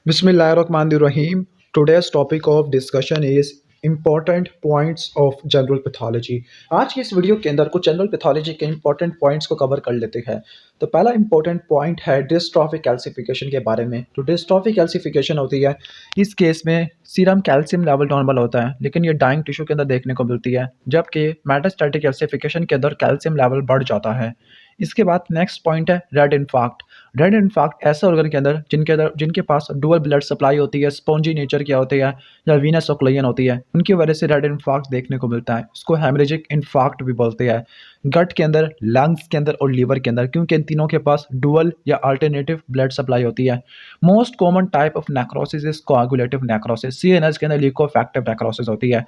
Bismillahirrahmanirrahim. Today's topic of discussion is important points of general pathology. आज की इस video के अंदर कुछ जनरल पैथोलॉजी के इंपॉर्टेंट पॉइंट्स को कवर कर लेते हैं। तो पहला इंपॉर्टेंट पॉइंट है डिस्ट्रॉफिक कैल्सिफिकेशन के बारे में। तो डिस्ट्रॉफिक कैल्सिफिकेशन होती है, इस केस में सीरम कैल्शियम लेवल नॉर्मल होता है, लेकिन ये डाइंग टिश्यू के अंदर देखने को मिलती है, जबकि मेटास्टैटिक कैल्सिफिकेशन के अंदर कैल्शियम लेवल बढ़ जाता है। इसके बाद नेक्स्ट पॉइंट है रेड इन्फार्क्ट। रेड इन्फार्क्ट ऐसे ऑर्गन के अंदर जिनके पास डुअल ब्लड सप्लाई होती है, स्पॉन्जी नेचर की होती है या वीनस ऑक्लूजन होती है, उनकी वजह से रेड इन्फार्क्ट देखने को मिलता है। इसको हेमरेजिक इन्फार्क्ट भी बोलते हैं। गट के अंदर, लंग्स के अंदर और लीवर के अंदर, क्योंकि इन तीनों के पास डुअल या अल्टरनेटिव ब्लड सप्लाई होती है। Most common type of necrosis is कोआगुलेटिव necrosis. CNS के अंदर ल्यूकोफैक्टिव नेक्रोसिस होती है।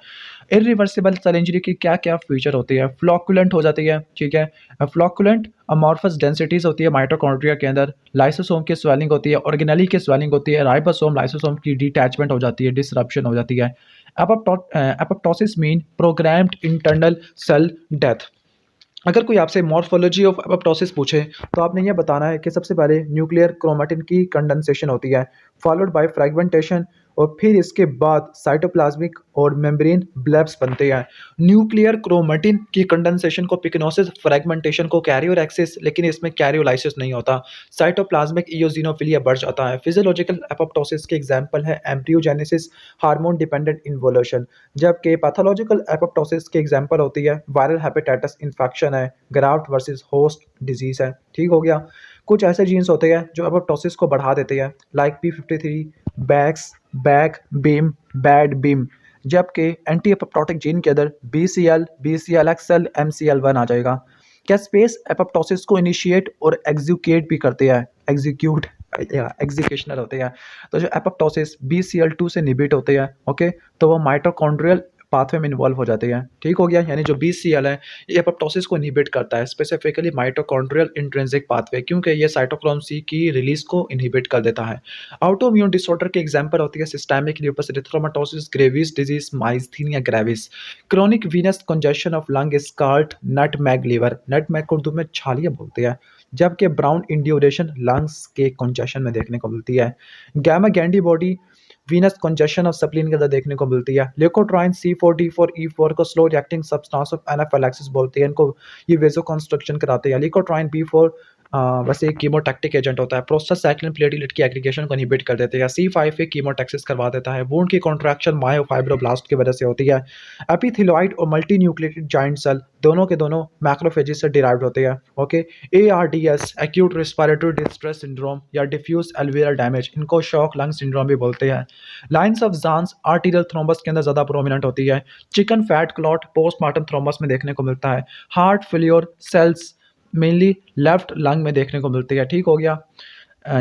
इरिवर्सिबल सेल इंजरी की क्या क्या फीचर होती है? फ्लॉकुलेंट हो जाती है, ठीक है। फ्लॉकुलेंट अमॉर्फस डेंसिटीज होती है माइटोकॉन्ड्रिया के अंदर, लाइसोसोम की स्वेलिंग होती है, ऑर्गेनेली की स्वेलिंग होती है, राइबोसोम लाइसोसोम की डिटैचमेंट हो जाती है, डिसरप्शन हो जाती है। Apoptosis mean programmed internal cell death. अगर कोई आपसे मॉर्फोलॉजी ऑफ एपोप्टोसिस पूछे तो आपने ये बताना है कि सबसे पहले न्यूक्लियर क्रोमेटिन की कंडेंसेशन होती है, फॉलोड बाय फ्रेगमेंटेशन, और फिर इसके बाद साइटोप्लाज्मिक और मेम्ब्रेन ब्लेब्स बनते हैं। न्यूक्लियर क्रोमेटिन की कंडेंसेशन को पिकनोसिस, फ्रेगमेंटेशन को कैरियोरेक्सिस, लेकिन इसमें कैरियोलाइसिस नहीं होता। साइटोप्लाज्मिक इओसिनोफिलिया बढ़ जाता है। फिजियोलॉजिकल एपोप्टोसिस के एग्जांपल है एम्ब्रियोजेनेसिस, हार्मोन डिपेंडेंट इन्वोल्यूशन, जबकि पैथोलॉजिकल एपोप्टोसिस की एग्जांपल होती है वायरल हेपेटाइटिस इन्फेक्शन है, ग्राफ्ट वर्सेस होस्ट डिजीज है। ठीक हो गया। कुछ ऐसे जीन्स होते हैं जो एपोप्टोसिस को बढ़ा देते हैं, like P53, Bax, Bak Bim, Bad Bim, जबकि एंटी एपोप्टोटिक जीन के अंदर BCL, BCLXL, MCL1 आ जाएगा। कैस्पेस एपोप्टोसिस को इनिशिएट और एग्जीक्यूट भी करते हैं, एग्जीक्यूट या एग्जीक्यूशनर होते हैं। तो जो एपोप्टोसिस BCL2 से निबिट होते हैं, ओके, तो वो माइटोकॉन्ड्रियल पाथवे में इन्वॉल्व हो जाते हैं। ठीक हो गया। यानी जो BCL है ये एपोप्टोसिस को इनहिबिट करता है, स्पेसिफिकली माइटोकॉन्ड्रियल इंट्रिंसिक पाथवे, क्योंकि ये साइटोक्रोम C की रिलीज को इनहिबिट कर देता है। ऑटोइम्यून डिसऑर्डर की एग्जांपल होती है systemic lupus erythematosus, Graves disease, myasthenia gravis. Chronic venous congestion of lung is called nutmeg liver. Nutmeg को उर्दू में छालिया बोलते हैं, जबकि ब्राउन इंड्यूरेशन लंग्स के कंजेशन में देखने को मिलती है। Gamna Gandy body venous congestion of spleen के अंदर देखने को मिलती है। ल्यूकोट्राइन C4D4E4 को slow reacting substance of anaphylaxis बोलते हैं। इनको ये वेजो कंस्ट्रक्शन कराते हैं। ल्यूकोट्राइन B4 वैसे एक कीमोटैक्टिक एजेंट होता है, प्रोस्टासाइक्लिन प्लेटलेट की एग्रीगेशन को इनहिबिट कर देते हैं। C5 एक कीमोटैक्सिस करवा देता है। वुंड की कॉन्ट्रैक्शन मायोफाइब्रोब्लास्ट की वजह से होती है। एपिथेलॉइड और मल्टी न्यूक्लिएटेड जाइंट सेल दोनों के दोनों मैक्रोफेजेस से डिराइव्ड होते हैं। Okay. ARDS acute respiratory distress syndrome या डिफ्यूज एल्वियर डैमेज, इनको शॉक लंग सिंड्रोम भी बोलते हैं। Lines of Zahn's arterial thrombus के अंदर ज़्यादा प्रोमिनेंट होती है। Chicken fat clot postmortem thrombus में देखने को मिलता है। Heart failure cells mainly left lung में देखने को मिलती है। ठीक हो गया।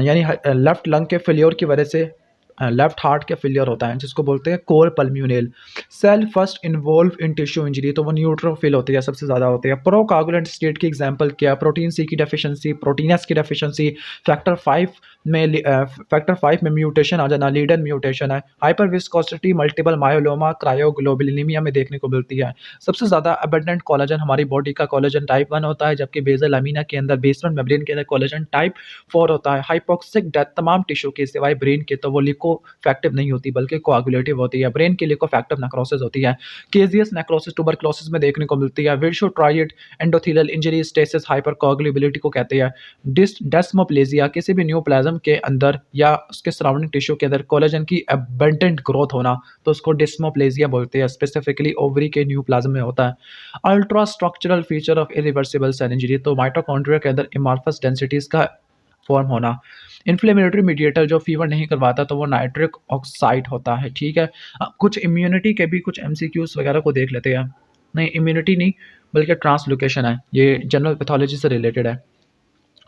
यानी लेफ्ट लंग के फेल्योर की वजह से लेफ्ट हार्ट के फेलियर होता है, जिसको बोलते हैं cor pulmonale. Cell first involve in tissue injury, तो वो न्यूट्रोफिल होती है, सबसे ज़्यादा होती है। प्रोकागुलेंट स्टेट की एग्जांपल क्या? प्रोटीन C की डेफिशिएंसी, प्रोटीनस की डेफिशिएंसी, फैक्टर 5 में म्यूटेशन आ जाना, लीडन म्यूटेशन है। Hyper viscosity, multiple myeloma, cryoglobulinemia में देखने को मिलती है। सबसे ज़्यादा अबंडेंट कोलेजन हमारी बॉडी का कोलेजन टाइप 1 होता है, जबकि बेसल अमीना के अंदर बेसमेंट मेम्ब्रेन के अंदर कोलेजन टाइप 4 होता है। हाइपोक्सिक डेथ तमाम टिश्यू के सिवाय ब्रेन के, तो वो लिकोफैक्टिव नहीं होती बल्कि कोआगुलेटिव होती है। ब्रेन की लिकोफैक्टिव नेक्रोसिस होती है। केजियस नेक्रोसिस ट्यूबरक्लोसिस में देखने को मिलती है। विर्शो ट्राइड एंडोथेलियल इंजरी, स्टेसिस, हाइपरकोगुलेबिलिटी को कहते हैं। डेस्मोप्लेजिया, किसी भी न्यूप्लाज्म के अंदर या उसके सराउंडिंग टिश्यू के अंदर कोलेजन की अबंडेंट ग्रोथ होना, तो उसको डिस्मोप्लेजिया बोलते हैं। स्पेसिफिकली ओवरी के न्यूप्लाज्म में होता है। Ultra structural feature of irreversible cell injury, तो माइटोकॉन्ड्रिया के अंदर इमार्फस डेंसिटीज का फॉर्म होना। इन्फ्लेमेटरी मीडिएटर जो फीवर नहीं करवाता, तो वो नाइट्रिक ऑक्साइड होता है। ठीक है। कुछ इम्यूनिटी के भी कुछ MCQs वगैरह को देख लेते हैं। नहीं, इम्यूनिटी नहीं बल्कि ट्रांसलोकेशन है, ये जनरल पैथोलॉजी से रिलेटेड है।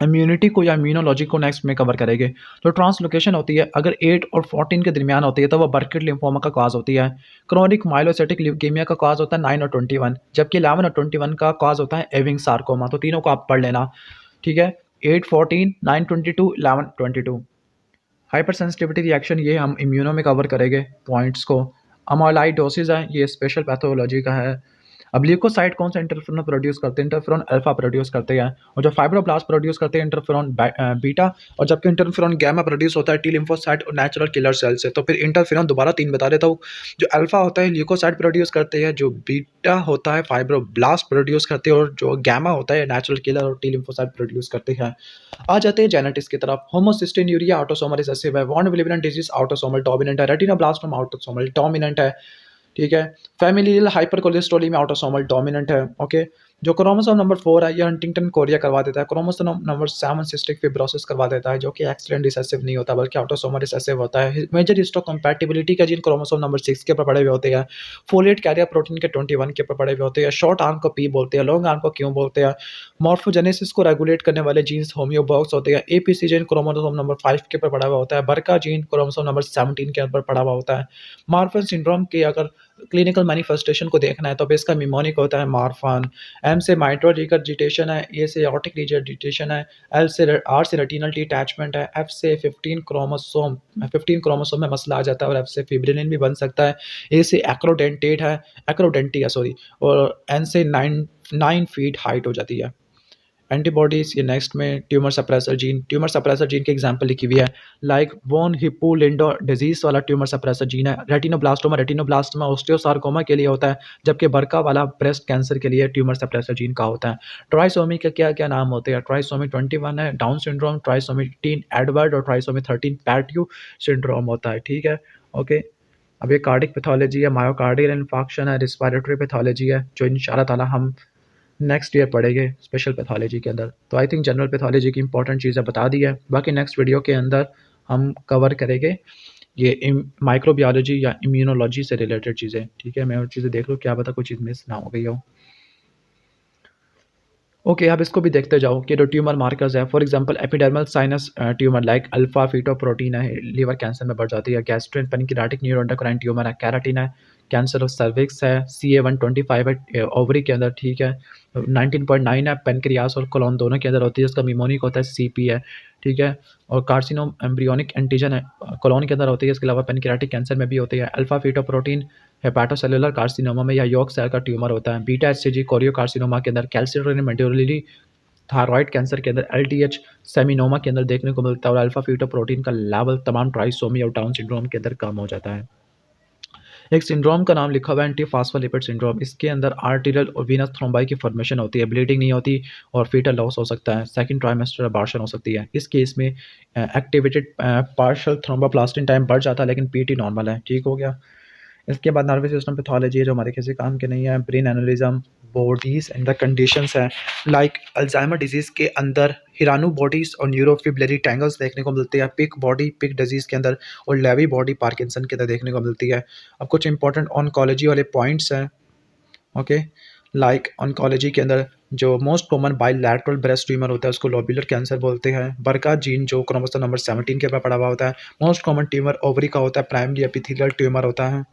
इम्यूनिटी को या इम्यूनोलॉजी को नेक्स्ट में कवर करेंगे। तो ट्रांसलोकेशन होती है अगर 8 और 14 के दरमियान होती है, तो वह बर्किट लिम्फोमा का कॉज होती है। क्रोनिक माइलोसाइटिक ल्यूकेमिया का कॉज होता है 9 और 21, जबकि 11 और 21 का कॉज होता है एविंग सार्कोमा। तो तीनों को आप पढ़ लेना। ठीक है। 8, 14, 9, 22, 11, 22। हाइपर सेंसिटिविटी रिएक्शन, ये हम इम्यूनो में कवर करेंगे पॉइंट्स को। अमाइलाइडोसिस है, ये स्पेशल पैथोलॉजी का है। अब ल्यूकोसाइट कौन सा इंटरफेरॉन प्रोड्यूस करते हैं? इंटरफेरॉन अल्फा प्रोड्यूस करते हैं, और जो फाइब्रोब्लास्ट प्रोड्यूस करते हैं इंटरफेरॉन बीटा, और जबकि इंटरफेरॉन गामा प्रोड्यूस होता है टी लिम्फोसाइट और नेचुरल किलर सेल से। तो फिर इंटरफेरॉन दोबारा 3 बता देता हूँ। जो अल्फा होता है ल्यूकोसाइट प्रोड्यूस करते हैं, जो बीटा होता है फाइब्रोब्लास्ट प्रोड्यूस करते हैं, और जो गामा होता है नेचुरल किलर और टी लिम्फोसाइट प्रोड्यूस करते हैं। आ जाते हैं जेनेटिक्स की तरफ। होमोसिस्टिन यूरिया ऑटोसोमल रिसेसिव है, वॉन विलियन डिजीज ऑटोसोमल डोमिनेंट है, रेटिनोब्लास्टोमा ऑटोसोमल डोमिनेंट है, ठीक है। फैमिलियल हाइपर कोलेस्ट्रोली में ऑटोसोमल डोमिनेंट है, ओके। जो क्रोमोसोम नंबर 4 है, ये हंटिंगटन कोरिया करवा देता है। क्रोमोसोम नंबर 7 सिस्टिक फिब्रोसिस करवा देता है, जो कि एक्सीडेंट रिसेसिव नहीं होता बल्कि ऑटोसोमल रिसेसिव होता है। मेजर हिस्टोकम्पैटिबिलिटी का जीन क्रोमोसोम नंबर 6 के ऊपर पड़े हुए होते हैं। फोलिएट कैरियर प्रोटीन के 21 के ऊपर पड़े हुए होते हैं। शॉर्ट आर्म को पी बोलते हैं, लॉन्ग आर्म को क्यों बोलते हैं। मॉर्फोजेनेसिस को रेगुलेट करने वाले जीन्स होम्योबॉक्स होते हैं। एपीसी जीन क्रोमोसोम नंबर 5 के ऊपर पड़ा हुआ होता है। बरका जीन क्रोमोसोम नंबर 17 के ऊपर पड़ा हुआ होता है। मार्फन सिंड्रोम की अगर क्लिनिकल मैनिफेस्टेशन को देखना है तो इसका मिमोनिक होता है मार्फन। एम से माइट्रल रिजिटेशन है, ए से ऑटिक रिजिटेशन है, एल से आर से रेटिनल डिटैचमेंट है, एफ से 15 क्रोमोसोम में मसला आ जाता है और एफ से फिब्रिलिन भी बन सकता है। ए से एक्रोडेंटेट है, एक्रोडेंटी है सॉरी, और एन से 9 फीट हाइट हो जाती है। एंटीबॉडीज ये नेक्स्ट में ट्यूमर सप्रेसर जीन की एग्जांपल लिखी हुई है, लाइक वॉन हिप्पोलिंडो डिजीज वाला ट्यूमर सप्रेसर जीन है। रेटिनोब्लास्टोमा ऑस्टियोसार्कोमा के लिए होता है, जबकि बरका वाला ब्रेस्ट कैंसर के लिए ट्यूमर सप्रेसर जीन का होता है। ट्राइसोमी के क्या क्या नाम होते हैं? ट्राइसोमी 21 है डाउन सिंड्रोम, ट्राइसोमी 18 एडवर्ड और ट्राइसोमी 13 पैट्यू सिंड्रोम होता है, ठीक है, ओके। अब ये कार्डिक पैथोलॉजी है, मायोकार्डियल इन्फाक्शन है, रिस्पायरेटरी पैथोलॉजी है, जो इंशाल्लाह ताला हम नेक्स्ट ईयर पढ़ेंगे स्पेशल पैथोलॉजी के अंदर। तो आई थिंक जनरल पैथोलॉजी की इंपॉर्टेंट चीज़ें बता दी है। बाकी नेक्स्ट वीडियो के अंदर हम कवर करेंगे ये माइक्रोबायोलॉजी या इम्यूनोलॉजी से रिलेटेड चीज़ें, ठीक है। मैं और चीज़ें देख लूँ, क्या पता कोई चीज़ मिस ना हो गई हो। ओके, आप इसको भी देखते जाओ कि जो ट्यूमर मार्कर्स है, for example epidermal sinus tumour like alpha fetoprotein है, लीवर कैंसर में बढ़ जाती है। गैस्ट्रोइन पेनक्रियाटिक न्यूरोएंडोक्राइन ट्यूमर है, कैराटिन है, कैंसर ऑफ सर्विक्स है, CA125 है ओवरी के अंदर, ठीक है। 19.9 है, पेनक्रियास और कोलोन दोनों के अंदर होती है, इसका मिमोनिक होता है CP है, ठीक है। और कार्सिनोम एम्ब्रियोनिक एंटीजन है, कोलोन के अंदर होती है। इसके अलावा पेनक्रियाटिक कैंसर में भी होती है। अल्फा फीटोप्रोटीन हेपाटोसेलुलर कार्सिनोमा में या यॉर्क सेल का ट्यूमर होता है। बीटा HCG कोरियो कार्सिनोमा के अंदर, कैल्शियम मेडुलरी थायराइड कैंसर के अंदर, LTH सेमिनोमा के अंदर देखने को मिलता है, और अल्फा फीटोप्रोटीन का लेवल तमाम ट्राइसोमी और डाउन सिंड्रोम के अंदर कम हो जाता है। एक सिंड्रोम का नाम लिखा हुआ है एंटीफॉस्फोलिपिड सिंड्रोम। इसके अंदर आर्टीरियल और वीनस थ्रोम्बाई की फॉर्मेशन होती है, ब्लीडिंग नहीं होती और फीटल लॉस हो सकता है। सेकंड ट्राइमेस्टर अबॉर्शन हो सकती है। इस केस में एक्टिवेटेड पार्शियल थ्रोम्बोप्लास्टिन टाइम बढ़ जाता है, लेकिन PT नॉर्मल है, ठीक हो गया। इसके बाद नर्वस सिस्टम पैथोलॉजी है, जो हमारे किसी काम की नहीं है। ब्रेन एनालिज्म, बॉडीज एंड द कंडीशंस है, लाइक अल्जाइमर डिजीज़ के अंदर हिरानू बॉडीज और न्यूरोफिब्रिलरी टैंगल्स देखने को मिलते हैं। पिक डिजीज़ के अंदर और लेवी बॉडी पार्किंसन के अंदर देखने को मिलती है। अब कुछ इंपॉर्टेंट ऑन्कोलॉजी वाले पॉइंट्स हैं, ओके। लाइक ऑन्कोलॉजी के अंदर जो most common bilateral breast tumour होता है उसको लोब्यूलर कैंसर बोलते हैं। बरका जीन जो क्रोमोसोम नंबर 17 के ऊपर पड़ा हुआ होता है। मोस्ट कॉमन ट्यूमर ओवरी का होता है, प्राइमरी एपिथेलियल ट्यूमर होता है।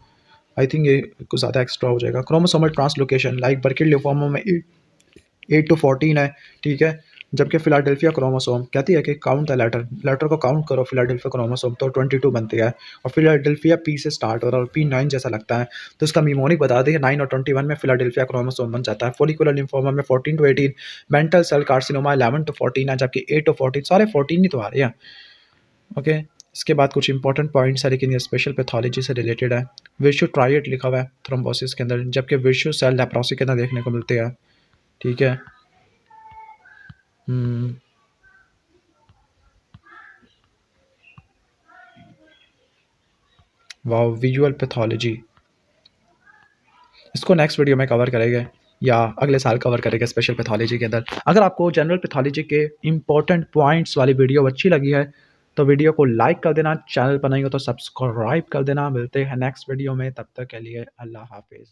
आई थिंक ये कुछ ज़्यादा एक्स्ट्रा हो जाएगा। क्रोमोसोमल ट्रांसलोकेशन लाइक बर्किल लिम्फोमा में 8 to 14 है, ठीक है। जबकि फिलाडेल्फिया क्रोमोसोम कहती है कि काउंट द लेटर को काउंट करो, फिलाडेल्फिया क्रोमोसोम तो 22 बनते हैं, और फिलाडेल्फिया P से स्टार्ट हो रहा है और P9 जैसा लगता है, तो इसका मिमोनिक बता दें 9 और 21 में फिलाडेल्फिया क्रोमोसोम बन जाता है। फोलिकुलर लिम्फोमा में 14 to 18, mantle cell carcinoma 11 to 14 है, जबकि 8 to 14 सारे 14 ही तो आ रहे हैं, ओके। इसके बाद कुछ इंपॉर्टेंट पॉइंट्स है, लेकिन ये स्पेशल पैथोलॉजी से रिलेटेड है। विशु ट्राइड लिखा हुआ है थ्रोम्बोसिस के अंदर, जबकि विशु सेल लेप्रोसी के अंदर देखने को मिलते हैं, ठीक है। वाओ, विजुअल पैथोलॉजी, इसको नेक्स्ट वीडियो में कवर करेंगे या अगले साल कवर करेंगे स्पेशल पैथोलॉजी के अंदर। अगर आपको जनरल पैथोलॉजी के इंपॉर्टेंट पॉइंट्स वाली वीडियो अच्छी लगी है तो वीडियो को लाइक कर देना, चैनल पर नहीं हो तो सब्सक्राइब कर देना। मिलते हैं नेक्स्ट वीडियो में, तब तक के लिए अल्लाह हाफिज़।